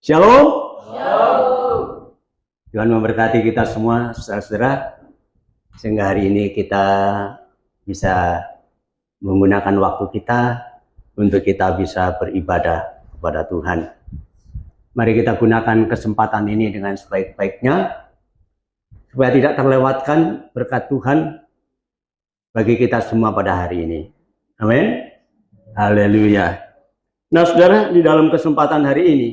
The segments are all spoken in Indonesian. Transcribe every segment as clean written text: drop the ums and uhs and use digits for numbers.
Shalom. Shalom. Tuhan memberkati kita semua, saudara-saudara, sehingga hari ini kita bisa menggunakan waktu kita untuk kita bisa beribadah kepada Tuhan. Mari kita gunakan kesempatan ini dengan sebaik-baiknya, supaya tidak terlewatkan berkat Tuhan bagi kita semua pada hari ini. Amin. Haleluya. Nah, saudara, di dalam kesempatan hari ini,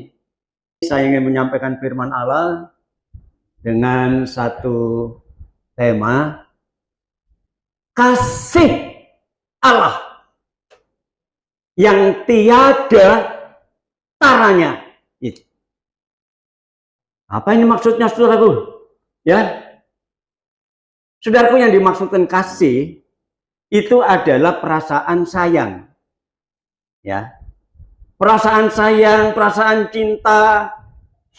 saya ingin menyampaikan firman Allah dengan satu tema, kasih Allah yang tiada taranya. Apa ini maksudnya, saudaraku? Ya, saudaraku, yang dimaksudkan kasih itu adalah perasaan sayang. Ya. Perasaan sayang, perasaan cinta,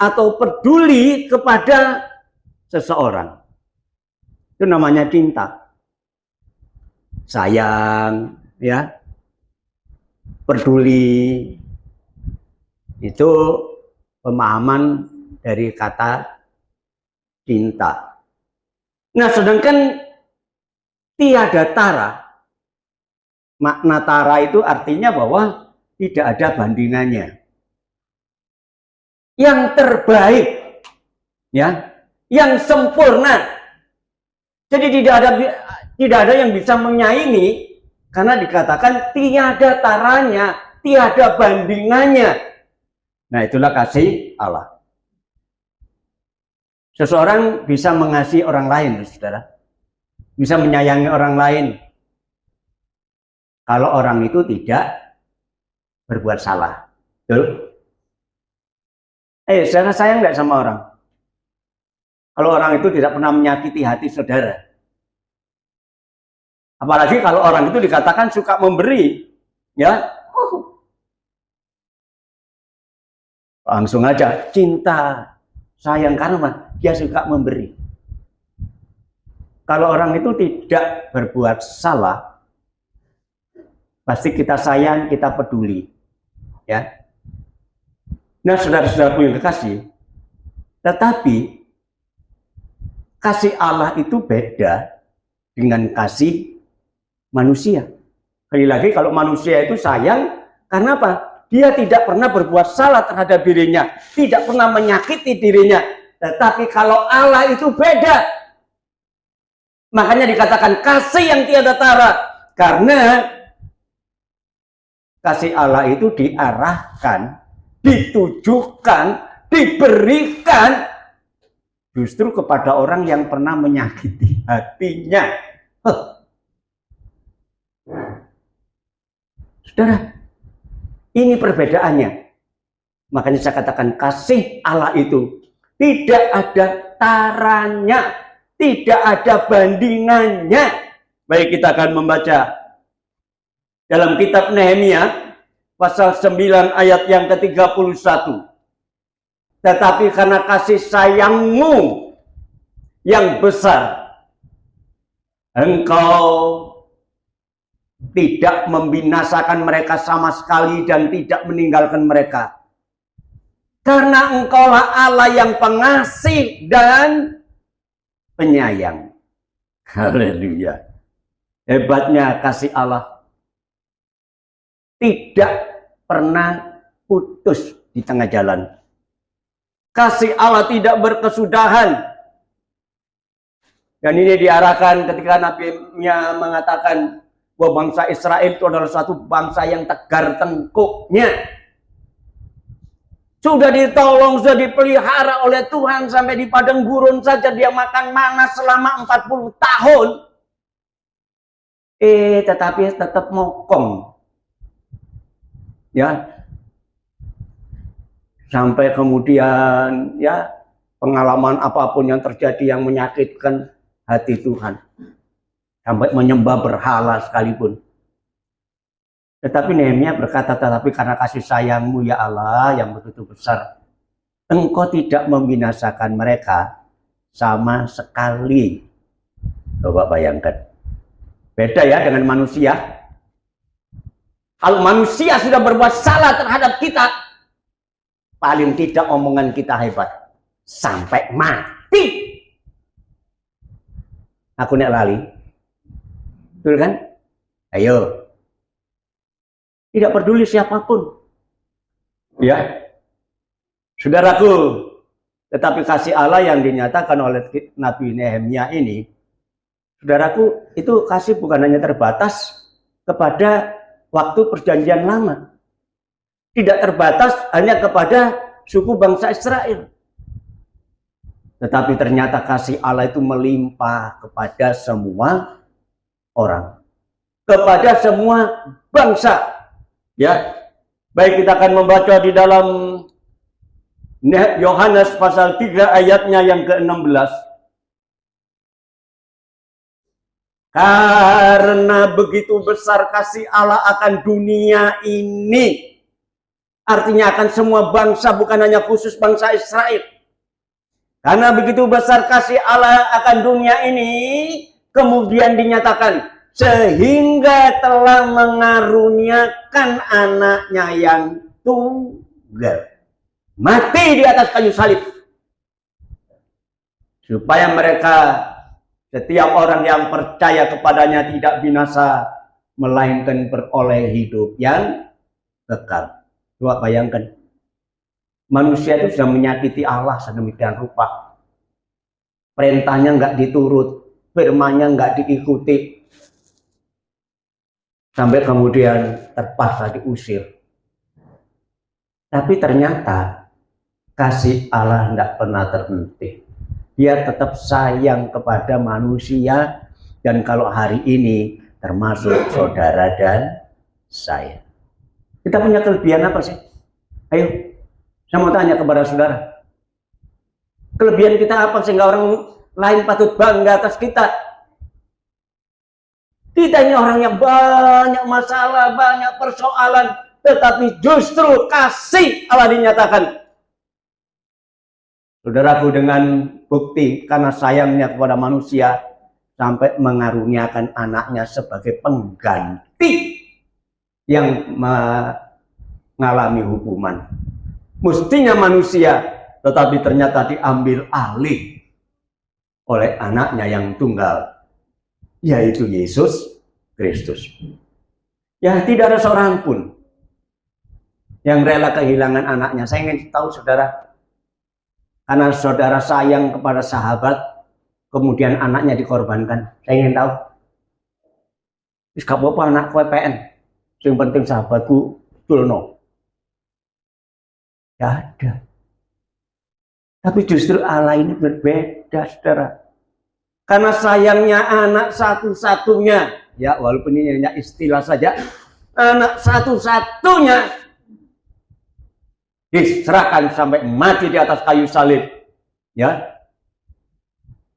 atau peduli kepada seseorang. Itu namanya cinta. Sayang, ya. Peduli. Itu pemahaman dari kata cinta. Nah, sedangkan tiada tara. Makna tara itu artinya bahwa tidak ada bandingannya. Yang terbaik, ya, yang sempurna. Jadi tidak ada yang bisa menyaingi, karena dikatakan tiada taranya, tiada bandingannya. Nah, itulah kasih Allah. Seseorang bisa mengasihi orang lain, saudara. Bisa menyayangi orang lain. Kalau orang itu tidak berbuat salah. Betul? Saudara sayang nggak sama orang? Kalau orang itu tidak pernah menyakiti hati saudara. Apalagi kalau orang itu dikatakan suka memberi, ya. Langsung aja cinta, sayang, karena dia suka memberi. Kalau orang itu tidak berbuat salah, pasti kita sayang, kita peduli. Ya. Nah, saudara-saudaraku yang kekasih, tetapi kasih Allah itu beda dengan kasih manusia. Sekali lagi, kalau manusia itu sayang, karena apa? Dia tidak pernah berbuat salah terhadap dirinya, tidak pernah menyakiti dirinya. Tetapi kalau Allah itu beda. Makanya dikatakan kasih yang tiada tara, karena kasih Allah itu diarahkan, ditujukan, diberikan justru kepada orang yang pernah menyakiti hatinya. Saudara, ini perbedaannya. Makanya saya katakan kasih Allah itu tidak ada taranya, tidak ada bandingannya. Baik, kita akan membaca dalam kitab Nehemia pasal 9 ayat yang ke-31. Tetapi karena kasih sayangmu yang besar, engkau tidak membinasakan mereka sama sekali dan tidak meninggalkan mereka. Karena engkaulah Allah yang pengasih dan penyayang. Haleluya. Hebatnya kasih Allah. Tidak pernah putus di tengah jalan. Kasih Allah tidak berkesudahan. Dan ini diarahkan ketika Nabi-Nya mengatakan bahwa bangsa Israel itu adalah suatu bangsa yang tegar tengkuknya. Sudah ditolong, sudah dipelihara oleh Tuhan sampai di padang gurun saja dia makan mana selama 40 tahun. Tetapi tetap mokong. Ya. Sampai kemudian ya pengalaman apapun yang terjadi yang menyakitkan hati Tuhan. Sampai menyembah berhala sekalipun. Tetapi Nehemia berkata, tetapi karena kasih sayang-Mu ya Allah yang begitu besar, Engkau tidak membinasakan mereka sama sekali. Coba bayangkan. Beda ya dengan manusia. Kalau manusia sudah berbuat salah terhadap kita, paling tidak omongan kita hebat. Sampai mati. Aku nek lali. Betul kan? Ayo. Tidak peduli siapapun. Ya. Saudaraku, tetapi kasih Allah yang dinyatakan oleh Nabi Nehemia ini, saudaraku, itu kasih bukan hanya terbatas kepada waktu perjanjian lama. Tidak terbatas hanya kepada suku bangsa Israel. Tetapi ternyata kasih Allah itu melimpah kepada semua orang. Kepada semua bangsa. Ya. Baik, kita akan membaca di dalam Yohanes pasal 3 ayatnya yang ke-16. Karena begitu besar kasih Allah akan dunia ini. Artinya akan semua bangsa, bukan hanya khusus bangsa Israel. Karena begitu besar kasih Allah akan dunia ini, kemudian dinyatakan, sehingga telah mengaruniakan anaknya yang tunggal. Mati di atas kayu salib. Supaya mereka, setiap orang yang percaya kepadanya tidak binasa, melainkan beroleh hidup yang kekal. Coba bayangkan. Manusia itu sudah menyakiti Allah sedemikian rupa. Perintahnya nggak diturut, firman-Nya nggak diikuti. Sampai kemudian terpaksa diusir. Tapi ternyata kasih Allah nggak pernah terhenti. Dia tetap sayang kepada manusia. Dan kalau hari ini termasuk saudara dan saya. Kita punya kelebihan apa sih? Ayo. Saya mau tanya kepada saudara. Kelebihan kita apa sehingga orang lain patut bangga atas kita? Kita ini orang yang banyak masalah, banyak persoalan. Tetapi justru kasih Allah dinyatakan. Saudaraku, dengan bukti karena sayangnya kepada manusia. Sampai mengaruniakan anaknya sebagai pengganti yang mengalami hukuman. Mestinya manusia, tetapi ternyata diambil alih oleh anaknya yang tunggal, yaitu Yesus Kristus. Ya, tidak ada seorang pun yang rela kehilangan anaknya. Saya ingin tahu saudara, karena saudara sayang kepada sahabat, kemudian anaknya dikorbankan. Saya ingin tahu. Wis gak apa-apa anak kowe PN. Yang penting sahabatku tulno. Tidak ada. Tapi justru Allah ini berbeda, saudara. Karena sayangnya anak satu-satunya, ya walaupun ini hanya istilah saja, anak satu-satunya diserahkan sampai mati di atas kayu salib, ya,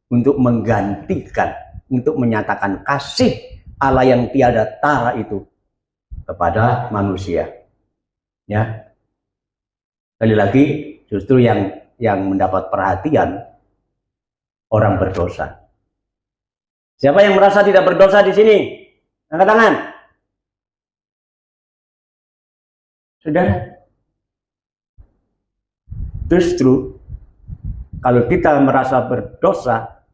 untuk menggantikan, untuk menyatakan kasih Allah yang tiada tara itu kepada manusia, ya. Sekali lagi, justru yang mendapat perhatian orang berdosa. Siapa yang merasa tidak berdosa di sini? Angkat tangan. Saudara, justru kalau kita merasa berdosa,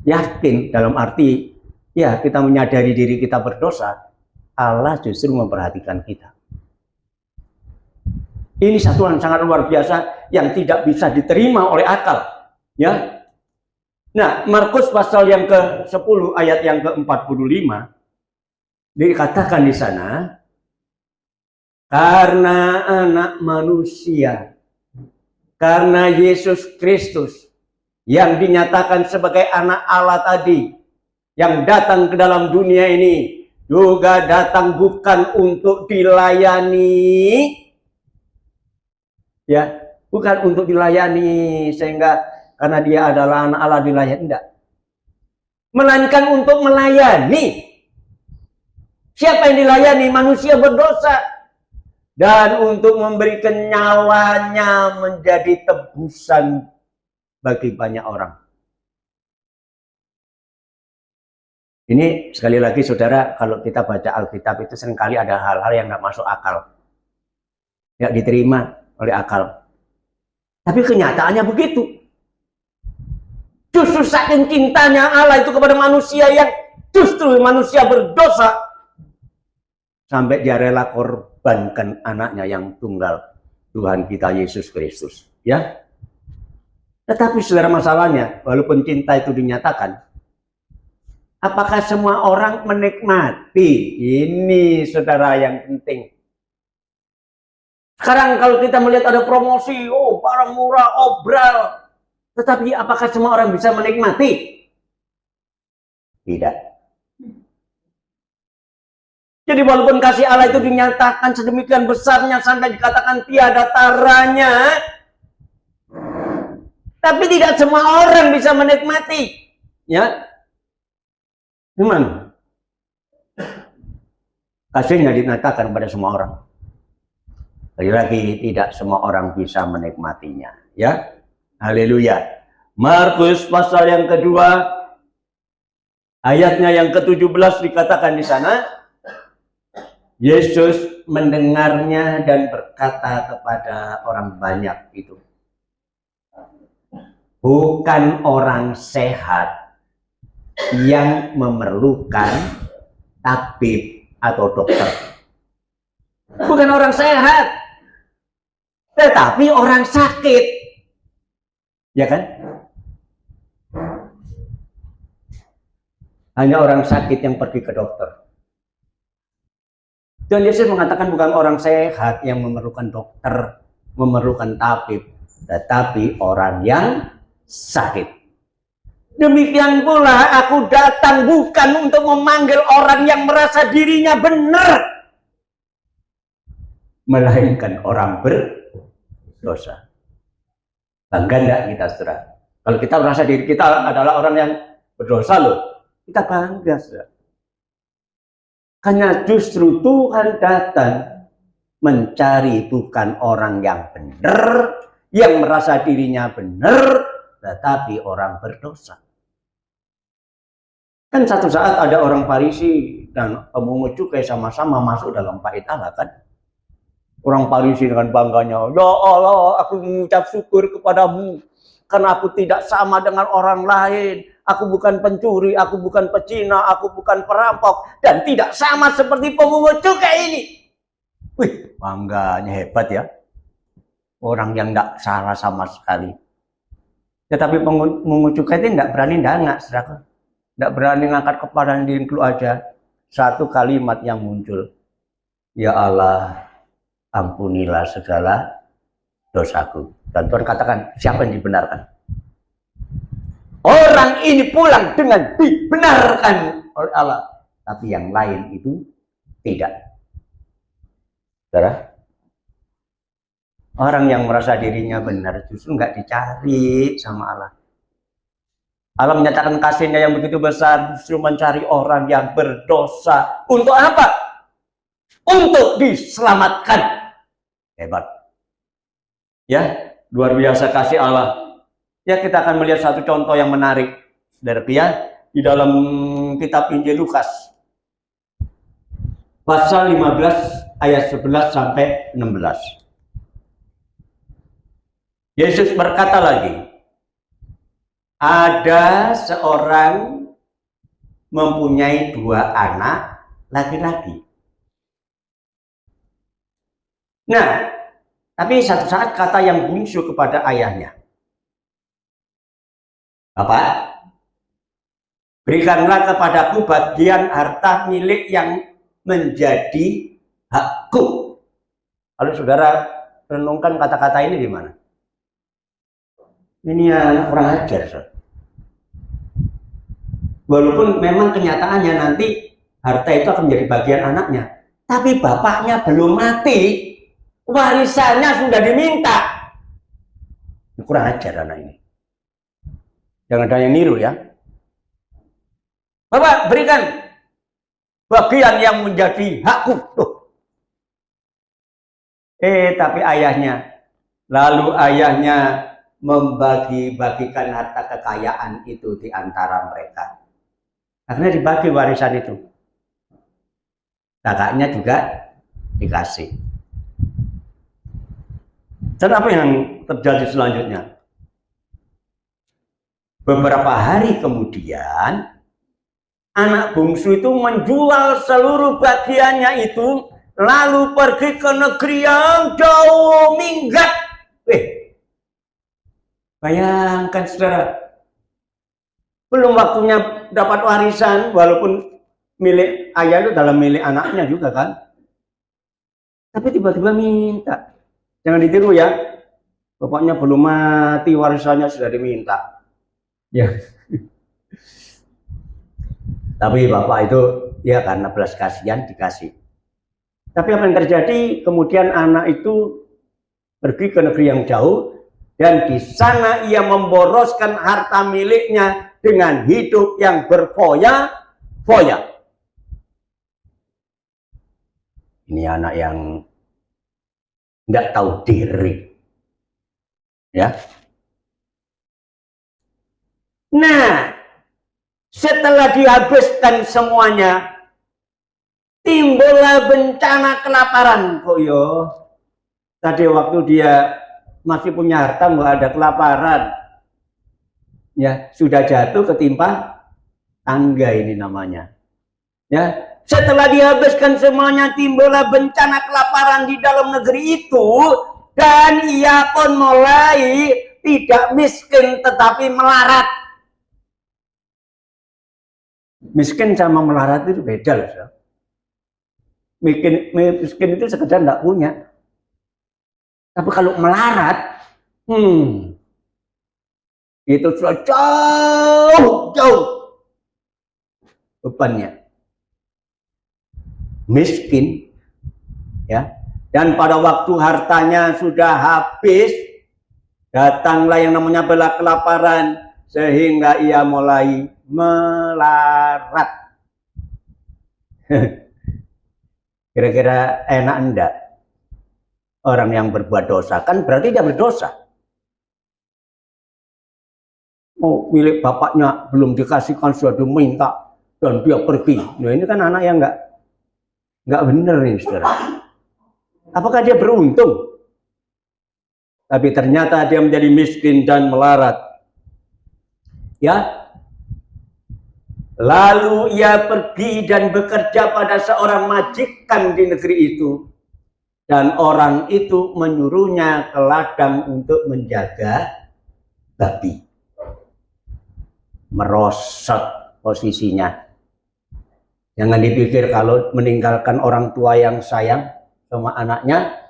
yakin dalam arti ya kita menyadari diri kita berdosa, Allah justru memperhatikan kita. Ini satu yang sangat luar biasa yang tidak bisa diterima oleh akal. Ya. Nah, Markus pasal yang ke-10 ayat yang ke-45 dikatakan di sana, karena anak manusia, karena Yesus Kristus yang dinyatakan sebagai anak Allah tadi, yang datang ke dalam dunia ini, juga datang bukan untuk dilayani, ya, bukan untuk dilayani sehingga karena dia adalah anak Allah dilayani, tidak, melainkan untuk melayani. Siapa yang dilayani? Manusia berdosa, dan untuk memberikan nyawanya menjadi tebusan bagi banyak orang. Ini sekali lagi saudara, kalau kita baca Alkitab itu seringkali ada hal-hal yang nggak masuk akal, nggak diterima oleh akal. Tapi kenyataannya begitu. Justru saking cintanya Allah itu kepada manusia yang justru manusia berdosa, sampai dia rela korbankan anaknya yang tunggal, Tuhan kita Yesus Kristus. Ya. Tetapi saudara, masalahnya, walaupun cinta itu dinyatakan, apakah semua orang menikmati? Ini saudara yang penting. Sekarang kalau kita melihat ada promosi, oh barang murah, obral, tetapi apakah semua orang bisa menikmati? Tidak. Jadi walaupun kasih Allah itu dinyatakan sedemikian besarnya sampai dikatakan tiada taranya, tapi tidak semua orang bisa menikmati. Ya. Gimana? Kasihnya dinyatakan pada semua orang. Lagi-lagi tidak semua orang bisa menikmatinya. Ya. Haleluya. Markus pasal yang kedua, ayatnya yang ke-17 dikatakan di sana, Yesus mendengarnya dan berkata kepada orang banyak itu, bukan orang sehat yang memerlukan tabib atau dokter. Bukan orang sehat, tetapi orang sakit. Ya kan? Hanya orang sakit yang pergi ke dokter. Dan Yesus mengatakan bukan orang sehat yang memerlukan dokter, memerlukan tabib, tetapi orang yang sakit. Demikian pula aku datang bukan untuk memanggil orang yang merasa dirinya benar, melainkan orang berdosa. Bangga enggak kita, saudara? Kalau kita merasa diri kita adalah orang yang berdosa loh, kita bangga, saudara. Karena justru Tuhan datang mencari bukan orang yang benar, yang merasa dirinya benar, tetapi orang berdosa. Kan satu saat ada orang Farisi dan pemungut cukai sama-sama masuk dalam bait Allah kan. Orang Farisi dengan bangganya, ya Allah, aku mengucap syukur kepadamu karena aku tidak sama dengan orang lain. Aku bukan pencuri, aku bukan pecina, aku bukan perampok, dan tidak sama seperti pemungut cukai ini. Wih, bangganya hebat ya. Orang yang tidak salah sama sekali. Tetapi pemungut cukai itu tidak berani dangak, saudara. Tidak berani ngangkat kepala diri keluar aja. Satu kalimat yang muncul. Ya Allah, ampunilah segala dosaku. Dan Tuhan katakan, siapa yang dibenarkan? Orang ini pulang dengan dibenarkan oleh Allah. Tapi yang lain itu tidak. Saudara, orang yang merasa dirinya benar justru nggak dicari sama Allah. Allah menyatakan kasihnya yang begitu besar justru mencari orang yang berdosa. Untuk apa? Untuk diselamatkan. Hebat. Ya, luar biasa kasih Allah. Ya, kita akan melihat satu contoh yang menarik dari di dalam kitab Injil Lukas. Pasal 15 ayat 11 sampai 16. Yesus berkata lagi, ada seorang mempunyai 2 anak laki-laki. Nah, Tapi satu saat kata yang bungsu kepada ayahnya, "Bapak, berikanlah kepadaku bagian harta milik yang menjadi hakku." Kalau saudara renungkan kata-kata ini gimana? Ini anak kurang ajar. Walaupun memang kenyataannya nanti harta itu akan menjadi bagian anaknya, tapi bapaknya belum mati, warisannya sudah diminta. Kurang ajar anak ini. Jangan ada yang niru ya. "Bapak, berikan bagian yang menjadi hakku." Tapi lalu ayahnya membagi-bagikan harta kekayaan itu di antara mereka. Akhirnya dibagi warisan itu. Kakaknya juga dikasih. Dan apa yang terjadi selanjutnya? Beberapa hari kemudian, anak bungsu itu menjual seluruh bagiannya itu, lalu pergi ke negeri yang jauh minggat. Bayangkan saudara, belum waktunya dapat warisan, walaupun milik ayah itu dalam milik anaknya juga kan. Tapi tiba-tiba minta. Jangan ditiru ya, bapaknya belum mati warisannya sudah diminta. Ya. Tapi bapak itu ya karena belas kasihan dikasih. Tapi apa yang terjadi? Kemudian anak itu pergi ke negeri yang jauh, dan di sana ia memboroskan harta miliknya dengan hidup yang berfoya-foya. Ini anak yang nggak tahu diri, ya. Nah, setelah dihabiskan semuanya, timbullah bencana kelaparan. Kok yo? Tadi waktu dia masih punya harta nggak ada kelaparan, ya sudah jatuh ketimpa tangga ini namanya. Ya, setelah dihabiskan semuanya, timbullah bencana kelaparan di dalam negeri itu, dan ia pun mulai tidak miskin tetapi melarat. Miskin sama melarat itu beda loh. Miskin itu sekedar nggak punya. Tapi kalau melarat, itu sudah jauh bebannya. Miskin, ya. Dan pada waktu hartanya sudah habis, datanglah yang namanya bala kelaparan, sehingga ia mulai melarat. Kira-kira enak enggak? Orang yang berbuat dosa kan berarti dia berdosa. Oh, milik bapaknya belum dikasihkan sudah diminta dan dia pergi. Nah ini kan anak yang nggak benar nih saudara. Apakah dia beruntung? Tapi ternyata dia menjadi miskin dan melarat. Ya. Lalu ia pergi dan bekerja pada seorang majikan di negeri itu. Dan orang itu menyuruhnya ke ladang untuk menjaga babi. Merosot posisinya. Jangan dipikir kalau meninggalkan orang tua yang sayang sama anaknya,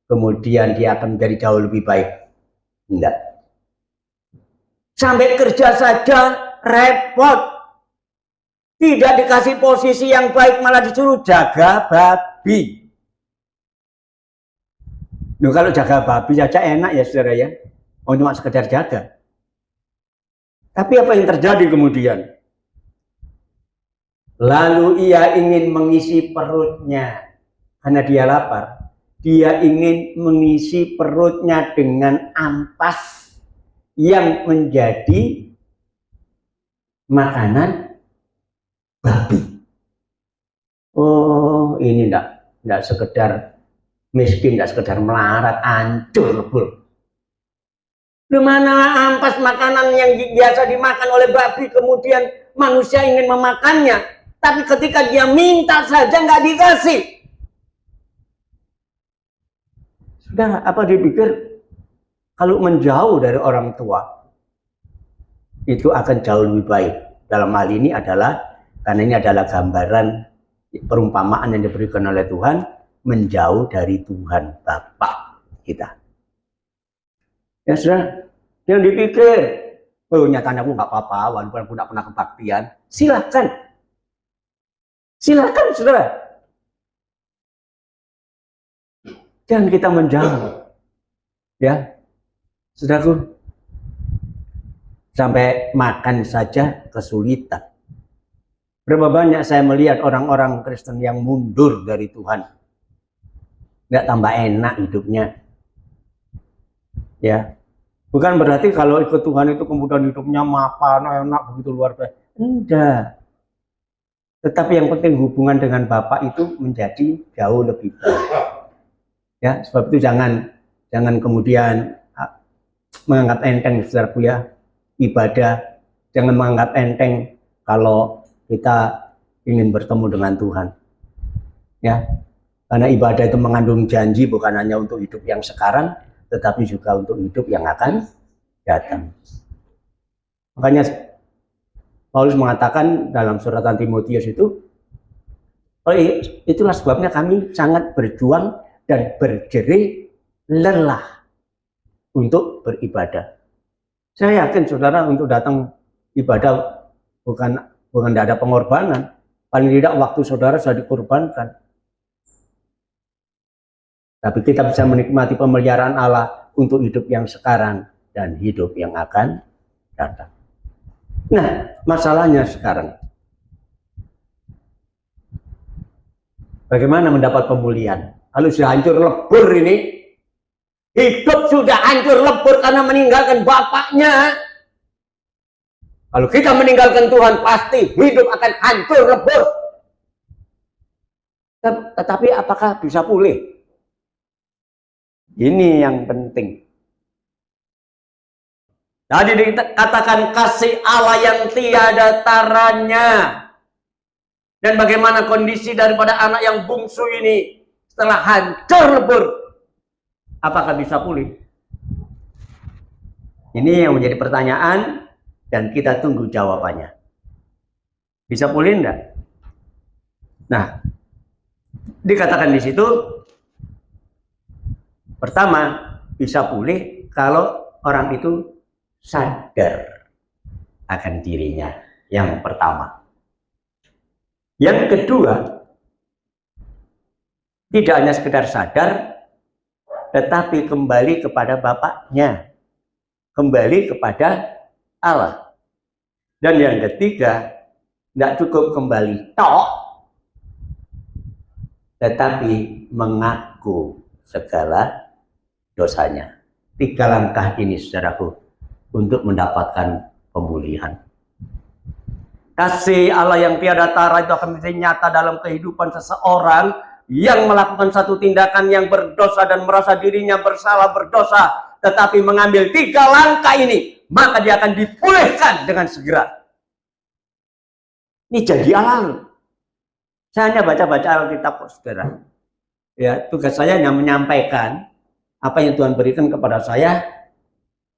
kemudian dia akan menjadi jauh lebih baik. Enggak. Sampai kerja saja repot. Tidak dikasih posisi yang baik, malah disuruh jaga babi. Loh, kalau jaga babi saja enak ya saudara ya, oh cuma sekedar jaga. Tapi apa yang terjadi kemudian? Lalu ia ingin mengisi perutnya, karena dia lapar. Dia ingin mengisi perutnya dengan ampas yang menjadi makanan babi. Oh, ini enggak sekedar miskin, tidak sekedar melarat, hancur lebur. Dimana ampas makanan yang biasa dimakan oleh babi, kemudian manusia ingin memakannya, tapi ketika dia minta saja nggak dikasih. Nah, apa dipikir kalau menjauh dari orang tua itu akan jauh lebih baik. Dalam hal ini adalah, karena ini adalah gambaran perumpamaan yang diberikan oleh Tuhan, menjauh dari Tuhan Bapa kita. Ya sudah, yang dipikir, oh nyatanya aku nggak apa-apa, walaupun aku nggak pernah kebaktian, silakan. Silakan, saudara. Jangan kita menjauh. Ya, saudaraku, sampai makan saja kesulitan. Berapa banyak saya melihat orang-orang Kristen yang mundur dari Tuhan. Nggak tambah enak hidupnya. Ya, bukan berarti kalau ikut Tuhan itu kemudian hidupnya mapan, enak, begitu luar biasa. Enggak. Tetapi yang penting hubungan dengan Bapak itu menjadi jauh lebih baik. Ya, sebab itu jangan kemudian menganggap enteng, saudaraku ya, ibadah. Jangan menganggap enteng kalau kita ingin bertemu dengan Tuhan. Ya, karena ibadah itu mengandung janji bukan hanya untuk hidup yang sekarang, tetapi juga untuk hidup yang akan datang. Makanya Paulus mengatakan dalam surat Timotius itu, itulah sebabnya kami sangat berjuang dan berjerih lelah untuk beribadah. Saya yakin saudara untuk datang ibadah bukan tidak ada pengorbanan. Paling tidak waktu saudara sudah dikorbankan. Tapi kita bisa menikmati pemeliharaan Allah untuk hidup yang sekarang dan hidup yang akan datang. Nah, masalahnya sekarang, bagaimana mendapat pemulihan? Kalau sudah hancur lebur ini, hidup sudah hancur lebur karena meninggalkan bapaknya. Kalau kita meninggalkan Tuhan, pasti hidup akan hancur lebur. Tetapi apakah bisa pulih? Ini yang penting. Tadi dikatakan kasih Allah yang tiada taranya. Dan bagaimana kondisi daripada anak yang bungsu ini setelah hancur lebur, apakah bisa pulih? Ini yang menjadi pertanyaan dan kita tunggu jawabannya. Bisa pulih enggak? Nah, dikatakan di situ, pertama, bisa pulih kalau orang itu sadar akan dirinya. Yang pertama. Yang kedua, tidak hanya sekedar sadar, tetapi kembali kepada Bapaknya, kembali kepada Allah. Dan yang ketiga, tidak cukup kembali tok, tetapi mengaku segala dosanya. 3 langkah ini, saudaraku, untuk mendapatkan pemulihan. Kasih Allah yang tiada tara itu akan menjadi nyata dalam kehidupan seseorang yang melakukan satu tindakan yang berdosa dan merasa dirinya bersalah berdosa, tetapi mengambil 3 langkah ini, maka dia akan dipulihkan dengan segera. Ini janji Allah. Saya hanya baca-baca Alkitab, saudara. Ya, tugas saya hanya menyampaikan apa yang Tuhan berikan kepada saya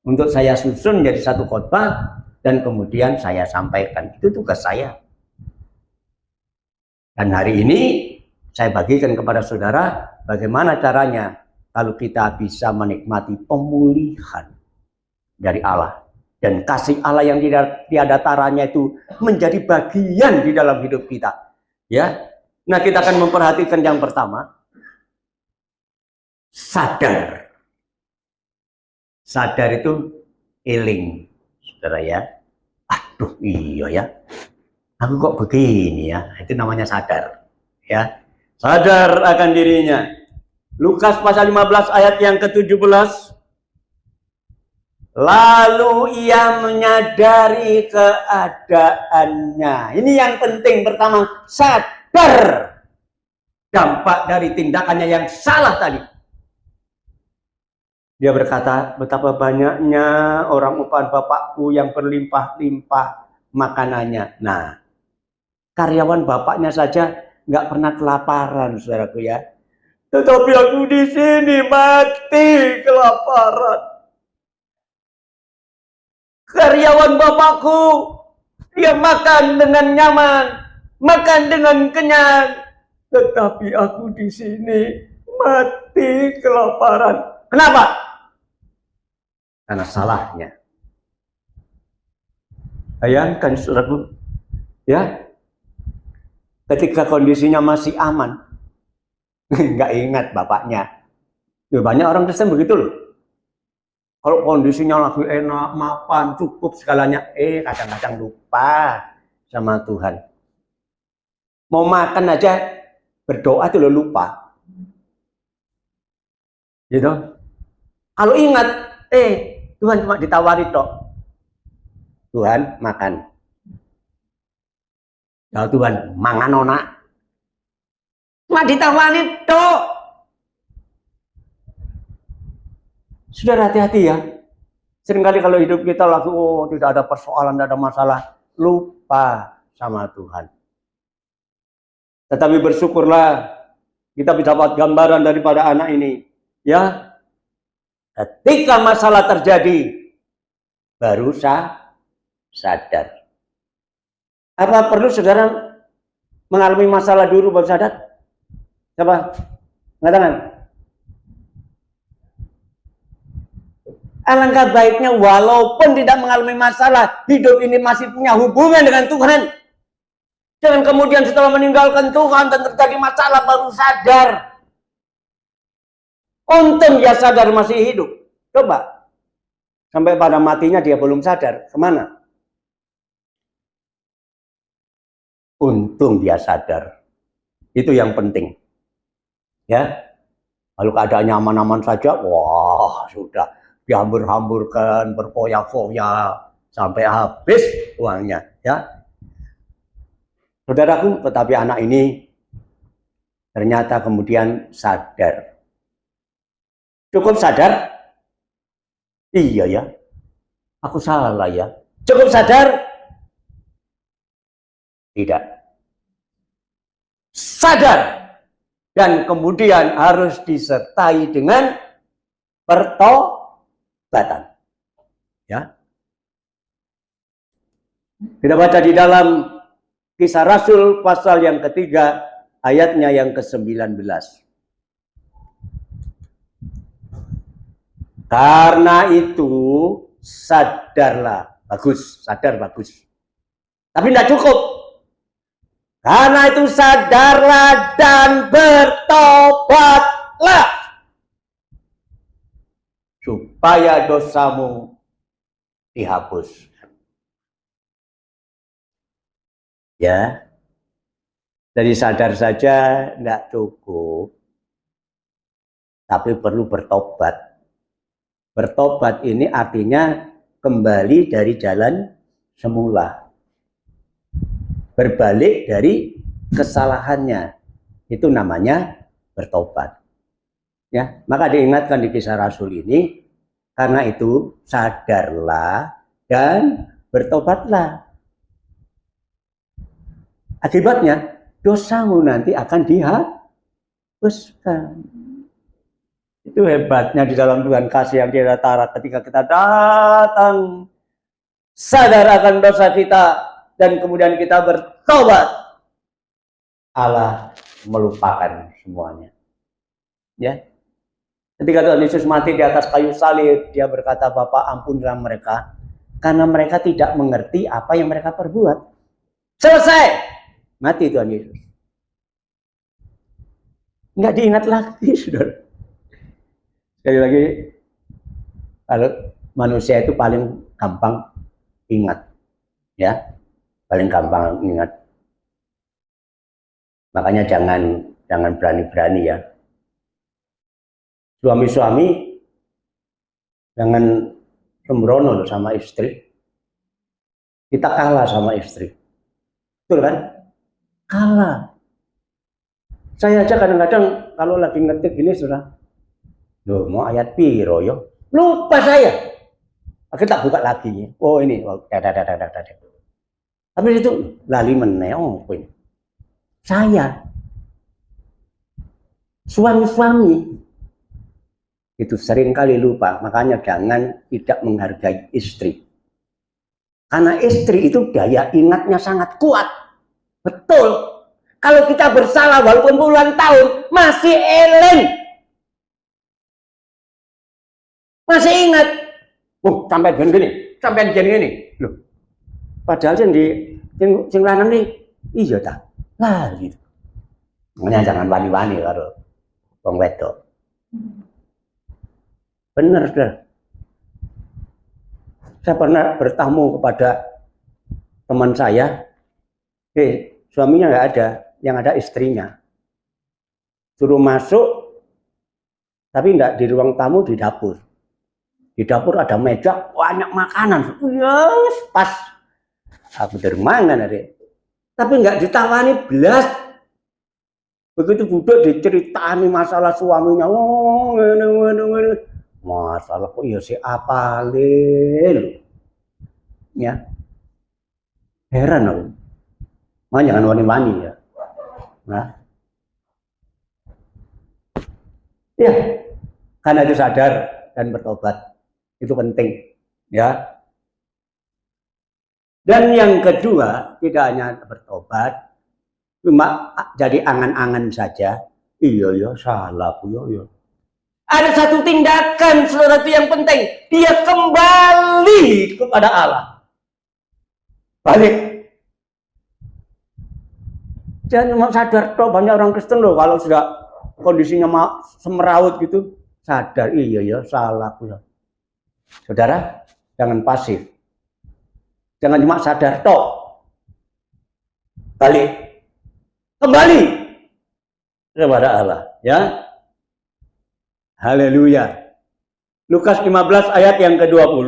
untuk saya susun menjadi satu khotbah dan kemudian saya sampaikan. Itu tugas saya. Dan hari ini saya bagikan kepada saudara bagaimana caranya kalau kita bisa menikmati pemulihan dari Allah. Dan kasih Allah yang tiada taranya itu menjadi bagian di dalam hidup kita. Ya. Nah, kita akan memperhatikan yang pertama. Sadar. Sadar itu eling, saudara ya. Aduh, iya ya. Aku kok begini ya. Itu namanya sadar. Ya. Sadar akan dirinya. Lukas pasal 15 ayat yang ke-17. Lalu ia menyadari keadaannya. Ini yang penting pertama, sadar dampak dari tindakannya yang salah tadi. Dia berkata, betapa banyaknya orang upahan bapakku yang berlimpah-limpah makanannya. Nah, karyawan bapaknya saja nggak pernah kelaparan, saudaraku ya. Tetapi aku di sini mati kelaparan. Karyawan bapakku, dia makan dengan nyaman, makan dengan kenyang. Tetapi aku di sini mati kelaparan. Kenapa? Karena salahnya. Bayangkan saudaraku, ya, ketika kondisinya masih aman, nggak ingat bapaknya. Banyak orang Kristen begitu loh. Kalau kondisinya lagi enak, mapan, cukup segalanya, kadang-kadang lupa sama Tuhan. Mau makan aja berdoa itu lo lupa. Gitu. Kalau ingat, Tuhan cuma ditawari tok. Tuhan makan. Ya Tuhan mangan ona. Cuma ditawari tok. Sudah hati-hati ya. Seringkali kalau hidup kita lagi, tidak ada persoalan, tidak ada masalah, lupa sama Tuhan. Tetapi bersyukurlah kita bisa dapat gambaran daripada anak ini. Ya, ketika masalah terjadi, baru sadar. Apa perlu saudara mengalami masalah dulu baru sadar? Siapa? Ngatakan. Alangkah baiknya walaupun tidak mengalami masalah, hidup ini masih punya hubungan dengan Tuhan. Jangan kemudian setelah meninggalkan Tuhan dan terjadi masalah baru sadar. Untung dia sadar masih hidup. Coba. Sampai pada matinya dia belum sadar. Kemana? Untung dia sadar. Itu yang penting. Ya. Kalau keadaannya aman-aman saja, wah sudah. Dihambur-hamburkan, berfoya-foya sampai habis uangnya, ya. Saudaraku, tetapi anak ini ternyata kemudian sadar. Cukup sadar? Iya ya, aku salah ya. Cukup sadar? Tidak. Sadar dan kemudian harus disertai dengan pertobatan. Ya. Kita baca di dalam Kisah Rasul pasal yang ketiga, ayatnya yang ke-19. Karena itu sadarlah. Bagus, sadar bagus. Tapi tidak cukup. Karena itu sadarlah dan bertobatlah. Supaya dosamu dihapus. Ya, dari sadar saja tidak cukup, tapi perlu bertobat. Bertobat ini artinya kembali dari jalan semula, berbalik dari kesalahannya, itu namanya bertobat. Ya, maka diingatkan di Kisah Rasul ini, karena itu sadarlah dan bertobatlah. Akibatnya dosamu nanti akan dihapuskan. Itu hebatnya di dalam Tuhan kasih yang tiada tara. Ketika kita datang sadar akan dosa kita dan kemudian kita bertobat, Allah melupakan semuanya. Ya. Ketika Tuhan Yesus mati di atas kayu salib, dia berkata, Bapa, ampunilah mereka karena mereka tidak mengerti apa yang mereka perbuat. Selesai. Mati Tuhan Yesus. Nggak diingat lagi, saudara. Sekali lagi, kalau manusia itu paling gampang ingat. Ya, paling gampang ingat. Makanya jangan berani-berani ya. Suami-suami jangan sembrono sama istri. Kita kalah sama istri. Betul kan? Kalah. Saya aja kadang-kadang kalau lagi ngetik gini sudah, loh mau ayat piro yo, lupa saya. Akhirnya tak buka lagi. Oh ini, Habis itu lali meneh. Saya Suami-suami itu seringkali lupa, makanya jangan tidak menghargai istri. Karena istri itu daya ingatnya sangat kuat. Betul. Kalau kita bersalah walaupun puluhan tahun, masih eleng. Masih ingat. Sampai gini, sampai gini. Loh. Padahal sing lanang nih, iya tak. Lah gitu. Makanya jangan wani-wani karo wong wedok. Bener, saudara. Saya pernah bertamu kepada teman saya, suaminya nggak ada, yang ada istrinya. Suruh masuk, tapi nggak di ruang tamu, di dapur. Di dapur ada meja, banyak makanan. Yes, pas. Aku dari mana nih? Tapi nggak ditawani belas. Begitu duduk diceritani masalah suaminya. Oh, ini. Masalah kok ya si apalil. Ya. Heran aku. Makanya jangan wani-wani ya. Nah. Ya. Karena itu sadar dan bertobat. Itu penting. Ya. Dan yang kedua, tidak hanya bertobat, cuma jadi angan-angan saja. Iya, salah, iya. Ada satu tindakan, saudara, itu yang penting. Dia kembali kepada Allah. Balik. Jangan cuma sadar, toh banyak orang Kristen loh, kalau sudah kondisinya semerawut gitu, sadar, iya, salah, iya. Saudara, jangan pasif. Jangan cuma sadar, toh. Balik. Kembali kepada Allah, ya. Haleluya. Lukas 15 ayat yang ke-20.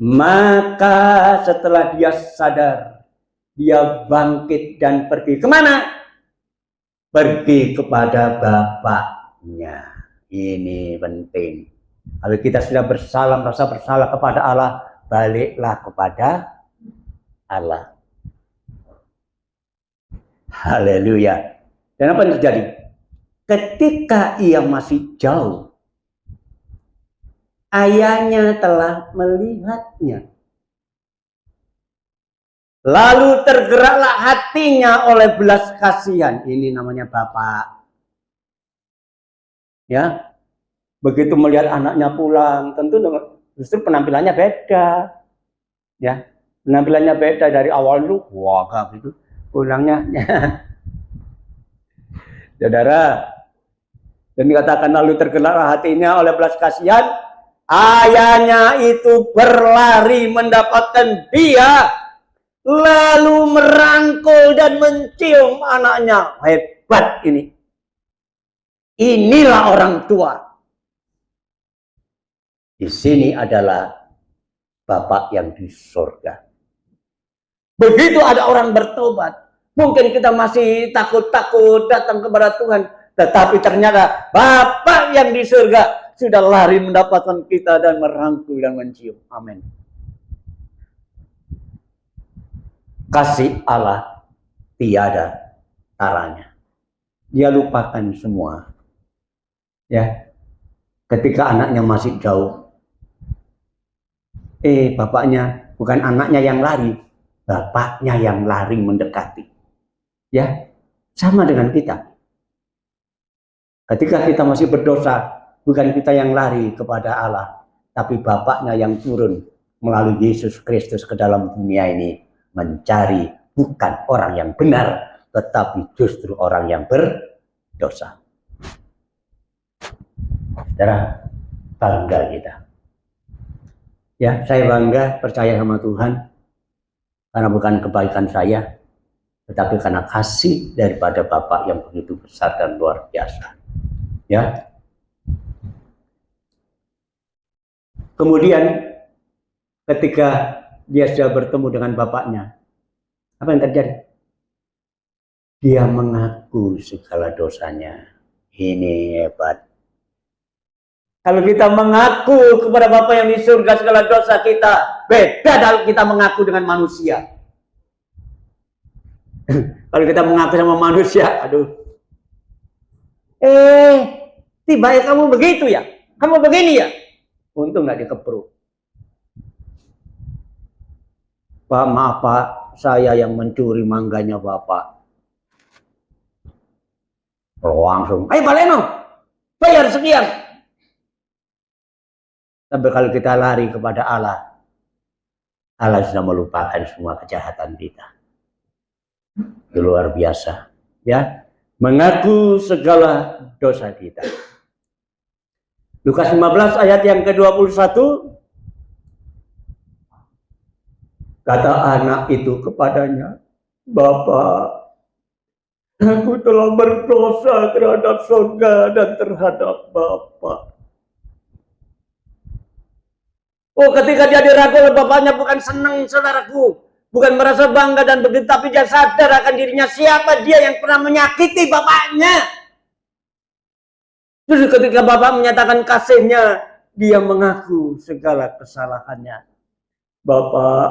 Maka setelah dia sadar, dia bangkit dan pergi kemana? Pergi kepada Bapaknya. Ini penting. Kalau kita sudah bersalah, merasa bersalah kepada Allah, baliklah kepada Allah. Haleluya. Dan apa yang terjadi? Ketika ia masih jauh, ayahnya telah melihatnya. Lalu tergeraklah hatinya oleh belas kasihan. Ini namanya Bapak. Ya. Begitu melihat anaknya pulang, tentu justru penampilannya beda. Ya. Penampilannya beda dari awal dulu. Wah, gitu. Pulangnya. Saudara, dan dikatakan lalu tergeraklah hatinya oleh belas kasihan, ayahnya itu berlari mendapatkan dia, lalu merangkul dan mencium anaknya. Hebat ini. Inilah orang tua. Di sini adalah Bapak yang di surga. Begitu ada orang bertobat, mungkin kita masih takut-takut datang kepada Tuhan, tetapi ternyata Bapa yang di surga sudah lari mendapatkan kita dan merangkul dan mencium. Amin. Kasih Allah tiada taranya. Dia lupakan semua. Ya. Ketika anaknya masih jauh. Bapaknya bukan anaknya yang lari, Bapaknya yang lari mendekati. Ya, sama dengan kita. Ketika kita masih berdosa, bukan kita yang lari kepada Allah, tapi Bapaknya yang turun melalui Yesus Kristus ke dalam dunia ini mencari bukan orang yang benar, tetapi justru orang yang berdosa. Saudara, bangga kita. Ya, saya bangga percaya sama Tuhan, karena bukan kebaikan saya, tetapi karena kasih daripada Bapak yang begitu besar dan luar biasa. Ya. Kemudian ketika dia sudah bertemu dengan Bapaknya, apa yang terjadi? Dia mengaku segala dosanya. Ini hebat. Kalau kita mengaku kepada Bapa yang di surga segala dosa kita, beda kalau kita mengaku dengan manusia. Kalau kita mengaku sama manusia, aduh, Tiba kamu begitu ya? Kamu begini ya? Untung nggak dikepruk. Pak, maaf Pak, saya yang mencuri mangganya Bapak. Langsung, ayo Pak Leno, bayar sekian. Tapi kalau kita lari kepada Allah, Allah sudah melupakan semua kejahatan kita. Itu luar biasa, ya. Mengaku segala dosa kita. Lukas 15 ayat yang ke-21, kata anak itu kepadanya, Bapak, aku telah berdosa terhadap surga dan terhadap Bapak. Oh, ketika dia dirangkul oleh bapaknya, bukan senang, saudaraku. Bukan merasa bangga dan begitu, tapi dia sadar akan dirinya siapa dia yang pernah menyakiti bapaknya. Terus ketika bapak menyatakan kasihnya, dia mengaku segala kesalahannya. Bapak,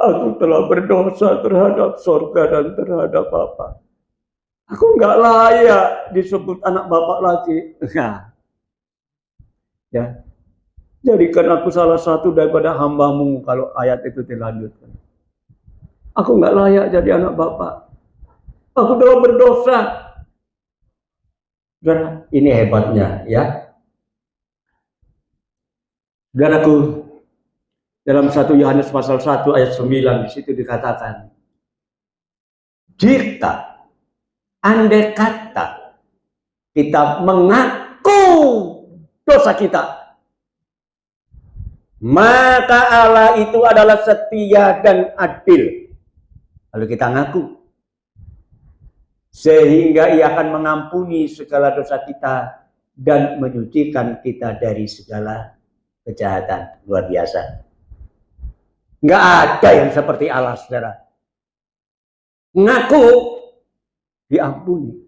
aku telah berdosa terhadap surga dan terhadap Bapak. Aku nggak layak disebut anak Bapak lagi. Nah, ya, jadikan aku salah satu daripada hamba-Mu kalau ayat itu dilanjutkan. Aku nggak layak jadi anak Bapak. Aku telah berdosa. Saudara, ini hebatnya, ya. Saudaraku, dalam 1 Yohanes pasal 1 ayat 9 di situ dikatakan, jika andai kata kita mengaku dosa kita, maka Allah itu adalah setia dan adil. Lalu kita ngaku, sehingga Ia akan mengampuni segala dosa kita dan menyucikan kita dari segala kejahatan. Luar biasa. Nggak ada yang seperti Allah, saudara. Ngaku, diampuni.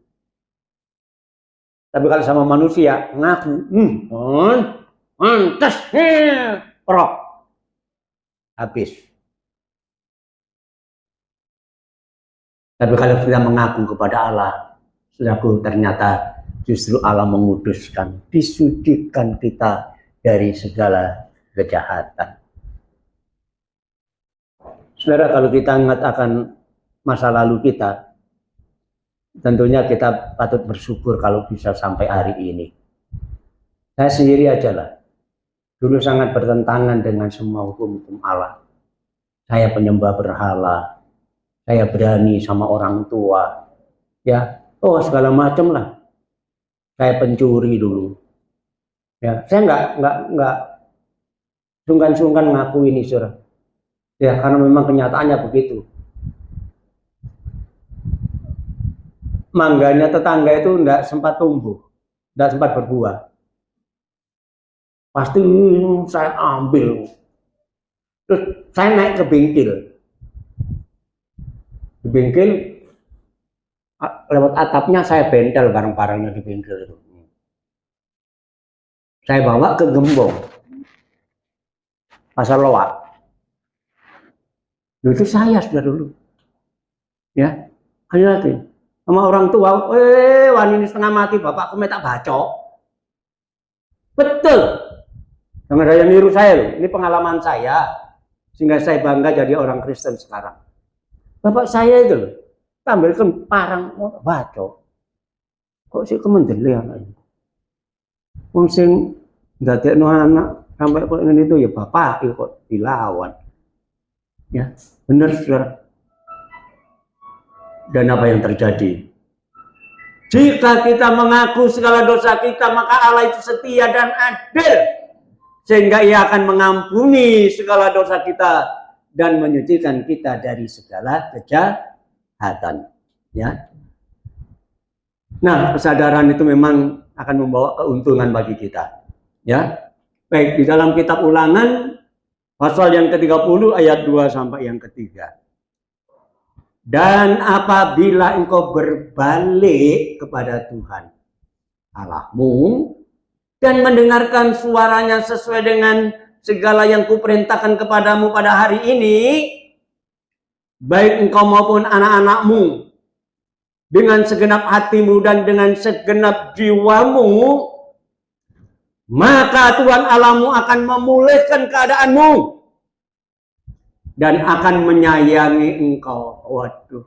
Tapi kalau sama manusia, ngaku, mantas, prok, habis. Tapi kalau kita mengaku kepada Allah, saudaraku, ternyata justru Allah menguduskan, disucikan kita dari segala kejahatan. Saudara, kalau kita ingat akan masa lalu kita, tentunya kita patut bersyukur kalau bisa sampai hari ini. Saya sendiri aja lah, dulu sangat bertentangan dengan semua hukum-hukum Allah. Saya penyembah berhala, saya berani sama orang tua, ya, segala macam lah. Saya pencuri dulu, ya. Saya nggak sungkan-sungkan ngaku ini, saudara. Ya, karena memang kenyataannya begitu. Mangganya tetangga itu nggak sempat tumbuh, nggak sempat berbuah. Pasti saya ambil. Terus saya naik ke bengkel. Di bengkel, lewat atapnya saya bentel barang-barangnya di bengkel itu. Saya bawa ke Gembong, Pasar Loak. Itu saya sudah dulu, ya. Hanya lagi sama orang tua, wanita setengah mati, bapak aku tak bacok. Betul. Jangan ada yang niru saya loh. Ini pengalaman saya, sehingga saya bangga jadi orang Kristen sekarang. Bapak saya itu loh, tampilkan parang bacok. Kok sih kemendele anaknya? Wong sing ndadekno anak sampai kok ngene itu ya bapak kok dilawan. Ya, benar saudara. Dan apa yang terjadi? Jika kita mengaku segala dosa kita, maka Allah itu setia dan adil, sehingga Ia akan mengampuni segala dosa kita dan menyucikan kita dari segala kejahatan. Ya. Nah, kesadaran itu memang akan membawa keuntungan bagi kita. Ya. Baik, di dalam kitab Ulangan pasal yang ke-30 ayat 2 sampai yang ke-3. Dan apabila engkau berbalik kepada Tuhan Allahmu dan mendengarkan suaranya sesuai dengan segala yang kuperintahkan kepadamu pada hari ini, baik engkau maupun anak-anakmu, dengan segenap hatimu dan dengan segenap jiwamu, maka Tuhan Allahmu akan memulihkan keadaanmu dan akan menyayangi engkau. Waduh.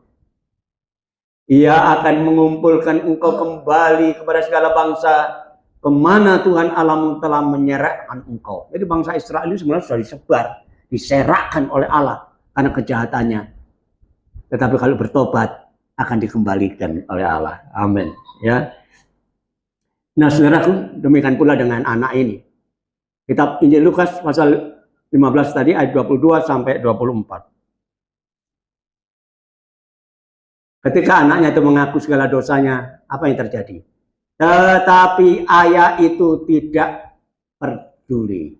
Ia akan mengumpulkan engkau kembali kepada segala bangsa kemana Tuhan Allahmu telah menyerahkan engkau. Jadi bangsa Israel ini sebenarnya sudah disebar, diserahkan oleh Allah karena kejahatannya. Tetapi kalau bertobat akan dikembalikan oleh Allah. Amin. Ya. Nah, saudaraku, demikian pula dengan anak ini. Kitab Injil Lukas pasal 15 tadi ayat 22 sampai 24. Ketika anaknya itu mengaku segala dosanya, apa yang terjadi? Tetapi ayah itu tidak peduli.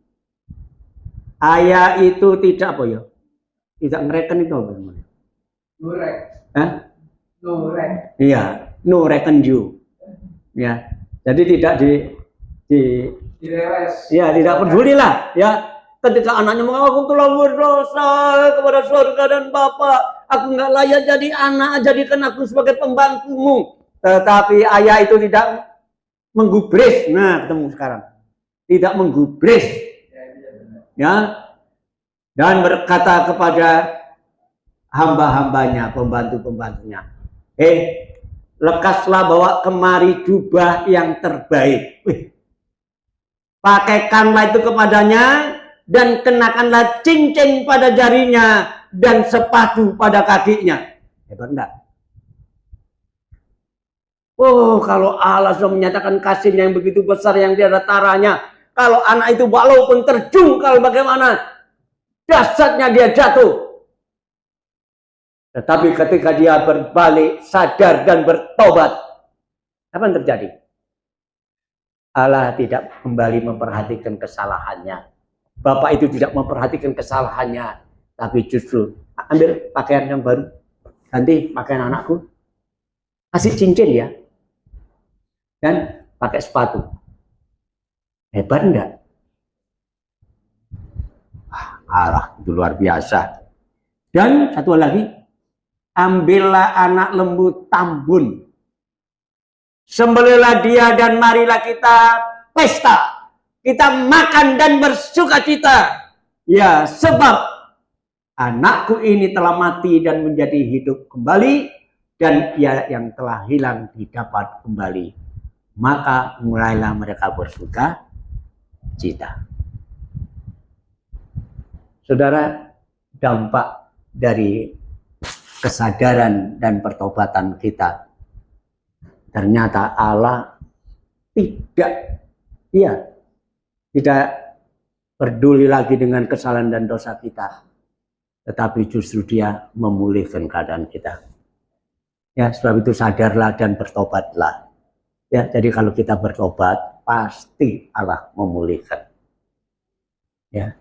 Ayah itu tidak apa ya? Tidak ngereken itu apa namanya? Nurek. Hah? Nurek. Iya, no reckon you. Ya. Jadi tidak Direwes. ya, tidak peduli lah, ya. Ketika anaknya mengaku telah berdosa kepada surga dan Bapa, aku nggak layak jadi anak, jadikan aku sebagai pembantumu. Tetapi ayah itu tidak menggubris. Nah, ketemu sekarang. Tidak menggubris. Ya. Dan berkata kepada hamba-hambanya, pembantu-pembantunya, lekaslah bawa kemari jubah yang terbaik. Pakaikanlah itu kepadanya dan kenakanlah cincin pada jarinya dan sepatu pada kakinya. Hebat enggak? Oh, kalau Allah sudah menyatakan kasihnya yang begitu besar yang tiada taranya, kalau anak itu walaupun terjungkal bagaimana dahsyatnya dia jatuh, tetapi ketika dia berbalik, sadar dan bertobat, apa yang terjadi? Allah tidak kembali memperhatikan kesalahannya. Bapak itu tidak memperhatikan kesalahannya, tapi justru ambil pakaian yang baru, ganti pakaian anakku, kasih cincin ya, dan pakai sepatu. Hebat enggak? Allah itu luar biasa. Dan satu lagi, ambillah anak lembu tambun, sembelihlah dia dan marilah kita pesta. Kita makan dan bersuka cita. Ya, sebab anakku ini telah mati dan menjadi hidup kembali, dan ia yang telah hilang didapat kembali. Maka mulailah mereka bersuka cita. Saudara, dampak dari kesadaran dan pertobatan kita, ternyata Allah tidak peduli lagi dengan kesalahan dan dosa kita, tetapi justru Dia memulihkan keadaan kita. Ya, sebab itu sadarlah dan bertobatlah. Ya, jadi kalau kita bertobat, pasti Allah memulihkan. Ya,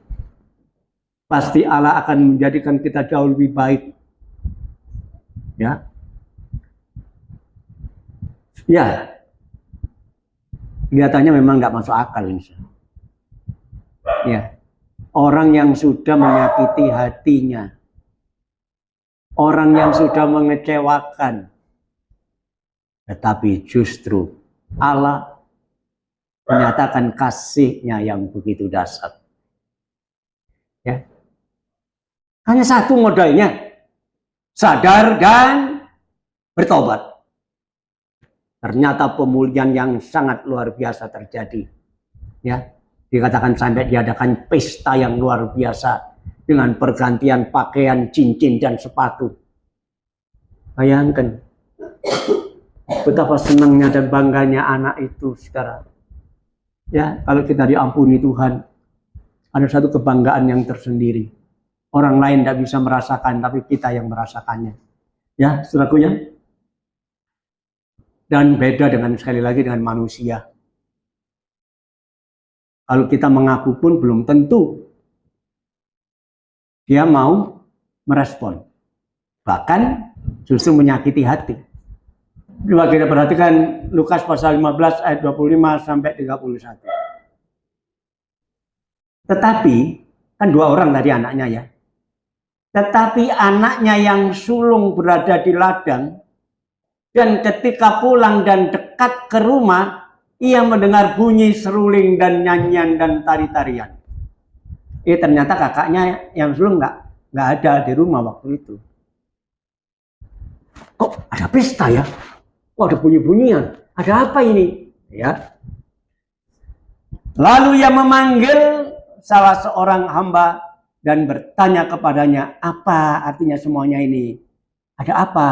pasti Allah akan menjadikan kita jauh lebih baik. Ya, kelihatannya memang nggak masuk akal ini. Ya, orang yang sudah menyakiti hatinya, orang yang sudah mengecewakan, tetapi justru Allah menyatakan kasih-Nya yang begitu dahsyat. Ya, hanya satu modalnya, sadar dan bertobat. Ternyata pemulihan yang sangat luar biasa terjadi. Ya, dikatakan sampai diadakan pesta yang luar biasa dengan pergantian pakaian, cincin dan sepatu. Bayangkan betapa senangnya dan bangganya anak itu sekarang. Ya, kalau kita diampuni Tuhan, ada satu kebanggaan yang tersendiri. Orang lain tidak bisa merasakan, tapi kita yang merasakannya. Ya, saudaraku ya. Dan beda dengan sekali lagi dengan manusia. Kalau kita mengaku pun belum tentu dia mau merespon. Bahkan justru menyakiti hati. Coba kita perhatikan Lukas pasal 15 ayat 25 sampai 31. Tetapi, kan dua orang tadi anaknya ya. Tetapi anaknya yang sulung berada di ladang, Dan ketika pulang dan dekat ke rumah, ia mendengar bunyi seruling dan nyanyian dan tari-tarian. Ternyata kakaknya yang sulung nggak ada di rumah waktu itu. Kok ada pesta ya? Kok ada bunyi-bunyian? Ada apa ini? Ya. Lalu ia memanggil salah seorang hamba dan bertanya kepadanya, apa artinya semuanya ini? Ada apa?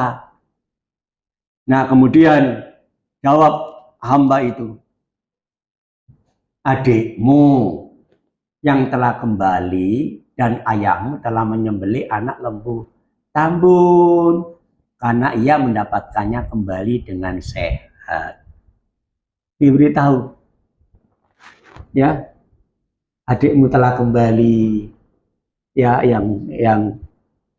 Nah, kemudian jawab hamba itu, adikmu yang telah kembali dan ayahmu telah menyembelih anak lembu tambun karena ia mendapatkannya kembali dengan sehat. Diberitahu, ya, adikmu telah kembali, ya, yang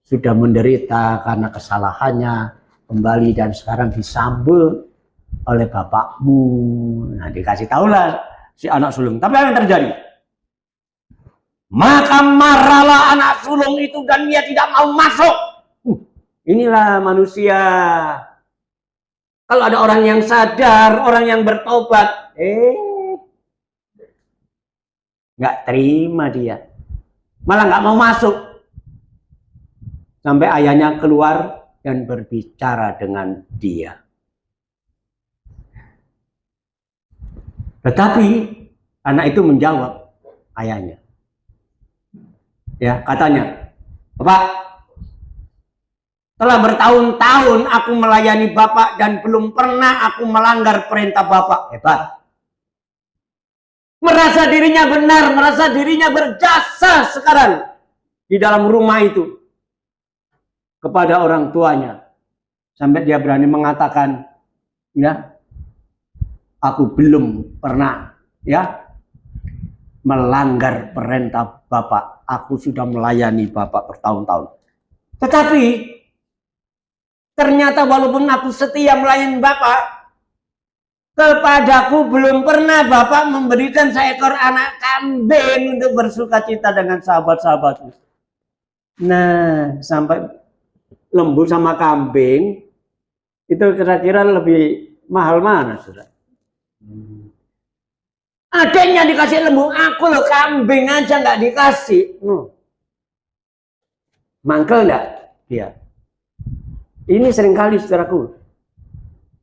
sudah menderita karena kesalahannya kembali dan sekarang disambut oleh bapakmu. Nah, dikasih tahulah si anak sulung. Tapi apa yang terjadi? Maka marahlah anak sulung itu dan dia tidak mau masuk. Inilah manusia. Kalau ada orang yang sadar, orang yang bertobat, nggak terima dia. Malah nggak mau masuk. Sampai ayahnya keluar dan berbicara dengan dia. Tetapi anak itu menjawab ayahnya. Ya, katanya, Bapak, telah bertahun-tahun aku melayani Bapak dan belum pernah aku melanggar perintah Bapak. Hebat. Merasa dirinya benar, merasa dirinya berjasa sekarang di dalam rumah itu kepada orang tuanya. Sampai dia berani mengatakan, ya, aku belum pernah, ya, melanggar perintah Bapak. Aku sudah melayani Bapak bertahun-tahun. Tetapi ternyata walaupun aku setia melayani Bapak, kepadaku belum pernah Bapak memberikan seekor anak kambing untuk bersukacita dengan sahabat-sahabatku. Nah, sampai lembu sama kambing itu kira-kira lebih mahal mana, saudara? Adanya dikasih lembu, aku loh kambing aja nggak dikasih. Mangkel nggak dia? Ini seringkali, saudaraku,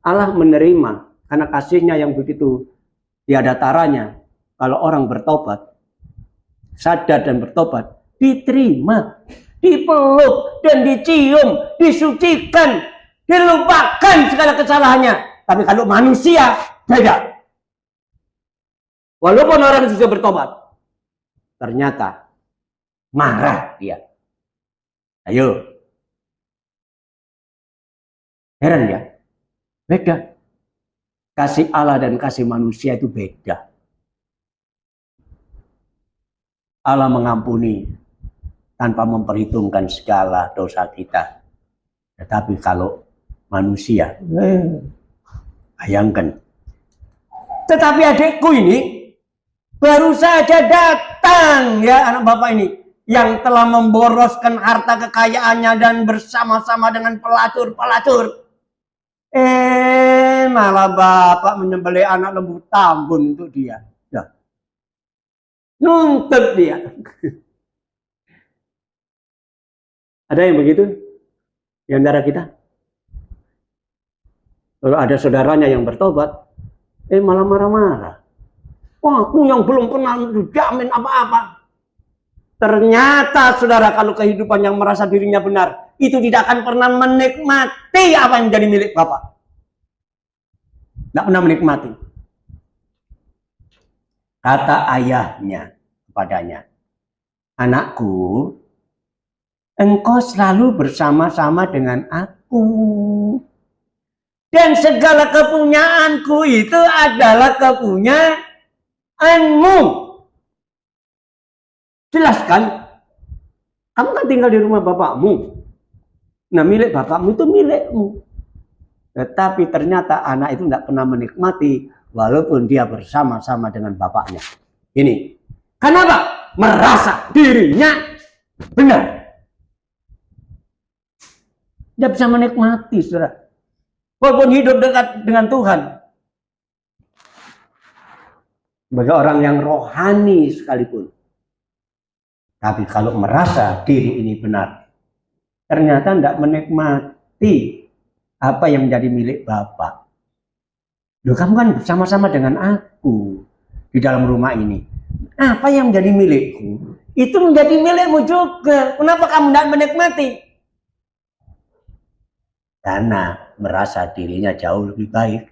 Allah menerima karena kasihnya yang begitu tiada taranya. Kalau orang bertobat, sadar dan bertobat, diterima, dipeluk dan dicium, disucikan, dilupakan segala kesalahannya. Tapi kalau manusia beda. Walaupun orang sudah bertobat, ternyata marah dia. Ayo. Heran ya? Beda. Kasih Allah dan kasih manusia itu beda. Allah mengampuni tanpa memperhitungkan segala dosa kita. Tetapi kalau manusia, bayangkan. Tetapi adikku ini baru saja datang, ya, anak bapak ini, yang telah memboroskan harta kekayaannya dan bersama-sama dengan pelacur-pelacur. Malah bapak menyembelih anak lembu tambun untuk dia. Ya. Nuntut dia. Ada yang begitu di antara kita? Kalau ada saudaranya yang bertobat, malah marah-marah. Wah, aku yang belum pernah dijamin apa-apa. Ternyata, saudara, kalau kehidupan yang merasa dirinya benar, itu tidak akan pernah menikmati apa yang menjadi milik Bapak. Tidak pernah menikmati. Kata ayahnya kepadanya, anakku, engkau selalu bersama-sama dengan aku. Dan segala kepunyaanku itu adalah kepunyaanmu. Jelaskan, kamu kan tinggal di rumah bapakmu. Nah, milik bapakmu itu milikmu. Tetapi ternyata anak itu tidak pernah menikmati walaupun dia bersama-sama dengan bapaknya. Ini, kenapa? Merasa dirinya benar. Dia bisa menikmati, saudara. walaupun hidup dekat dengan Tuhan. Bagi orang yang rohani sekalipun. Tapi kalau merasa diri ini benar, ternyata tidak menikmati apa yang menjadi milik Bapak. Loh, kamu kan bersama-sama dengan aku di dalam rumah ini. Apa yang menjadi milikku, itu menjadi milikmu juga. Kenapa kamu tidak menikmati? Karena merasa dirinya jauh lebih baik.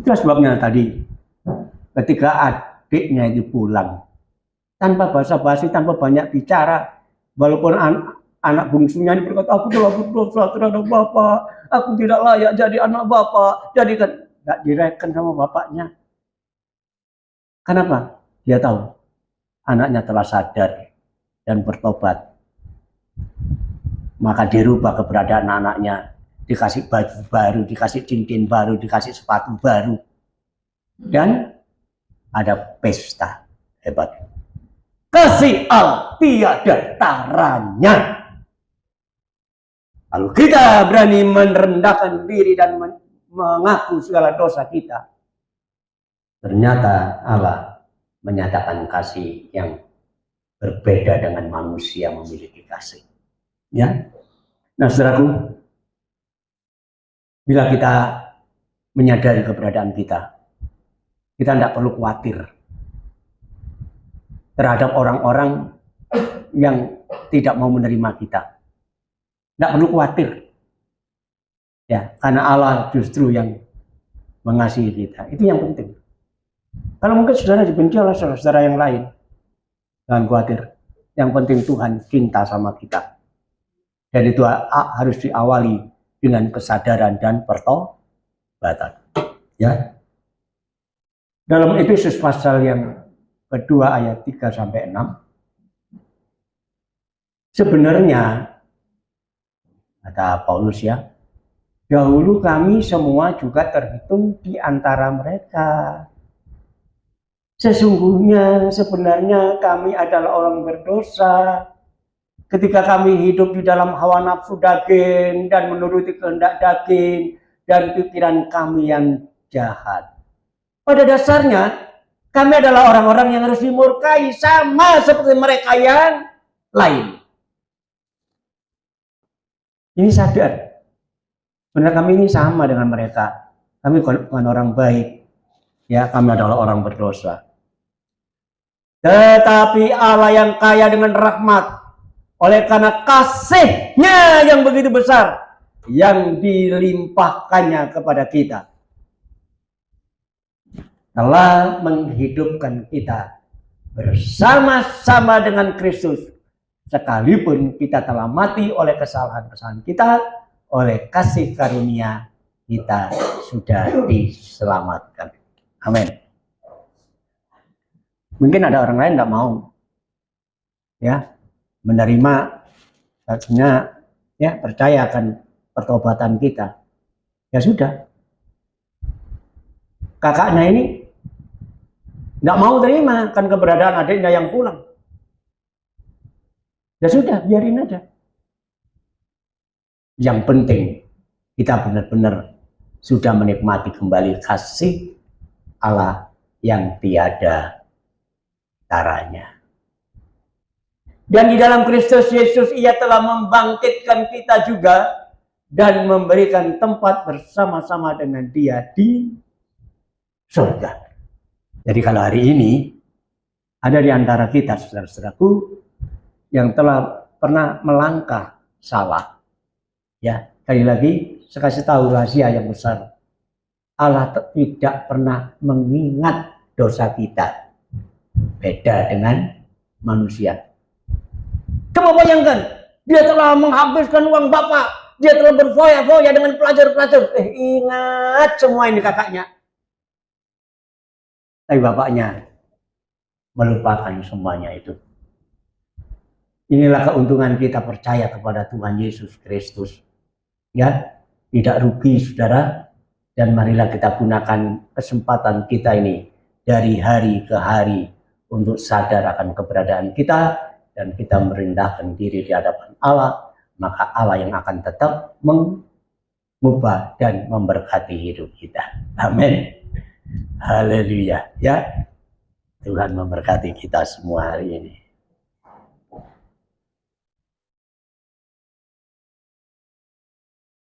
Itu sebabnya tadi ketika adiknya itu pulang tanpa basa-basi, tanpa banyak bicara, walaupun anak bungsunya ini berkata, aku telah berdosa terhadap Bapak, aku tidak layak jadi anak Bapak, jadi kan tidak direken sama bapaknya. Kenapa? Dia tahu anaknya telah sadar dan bertobat. Maka dirubah keberadaan anaknya, dikasih baju baru, dikasih cincin baru, dikasih sepatu baru. Dan ada pesta hebat. Kasih Allah tiada taranya. Lalu kita berani merendahkan diri dan mengaku segala dosa kita. Ternyata Allah menyatakan kasih yang berbeda dengan manusia memiliki kasih. Ya, nah saudaraku, bila kita menyadari keberadaan kita tidak perlu khawatir terhadap orang-orang yang tidak mau menerima kita. Tidak perlu khawatir. Ya, karena Allah justru yang mengasihi kita. Itu yang penting. Kalau mungkin saudara dibenci oleh saudara yang lain, jangan khawatir. Yang penting Tuhan cinta sama kita. Dan itu harus diawali dengan kesadaran dan pertobatan. Ya. Dalam Efesus pasal yang kedua ayat 3 sampai 6, sebenarnya kata Paulus ya, dahulu kami semua juga terhitung di antara mereka. Sesungguhnya sebenarnya kami adalah orang berdosa ketika kami hidup di dalam hawa nafsu daging dan menuruti kehendak daging dan pikiran kami yang jahat. Pada dasarnya kami adalah orang-orang yang harus dimurkai sama seperti mereka yang lain. Ini sadar. Benar kami ini sama dengan mereka. Kami bukan orang baik. Ya, kami adalah orang berdosa. Tetapi Allah yang kaya dengan rahmat, oleh karena kasih-Nya yang begitu besar, yang dilimpahkannya kepada kita, telah menghidupkan kita bersama-sama dengan Kristus. Sekalipun kita telah mati oleh kesalahan-kesalahan kita, oleh kasih karunia kita sudah diselamatkan. Amin. Mungkin ada orang lain tidak mau ya menerima, artinya ya percaya akan pertobatan kita. Ya sudah. Kakaknya ini tidak mau terima kan keberadaan adiknya yang pulang. Ya sudah, biarin aja. Yang penting kita benar-benar sudah menikmati kembali kasih Allah yang tiada taranya. Dan di dalam Kristus Yesus Ia telah membangkitkan kita juga dan memberikan tempat bersama-sama dengan Dia di surga. Jadi kalau hari ini ada di antara kita saudara-saudaraku yang telah pernah melangkah salah, ya sekali lagi saya kasih tahu rahasia yang besar. Allah tidak pernah mengingat dosa kita. Beda dengan manusia. Coba bayangkan, dia telah menghabiskan uang Bapak, dia telah berfoya-foya dengan pelajar-pelajar. Ingat semua ini kakaknya. Tapi bapaknya melupakan semuanya itu. Inilah keuntungan kita percaya kepada Tuhan Yesus Kristus. Ya, tidak rugi saudara. Dan marilah kita gunakan kesempatan kita ini dari hari ke hari untuk sadar akan keberadaan kita dan kita merendahkan diri di hadapan Allah, maka Allah yang akan tetap mengubah dan memberkati hidup kita. Amin. Haleluya. Ya, Tuhan memberkati kita semua hari ini.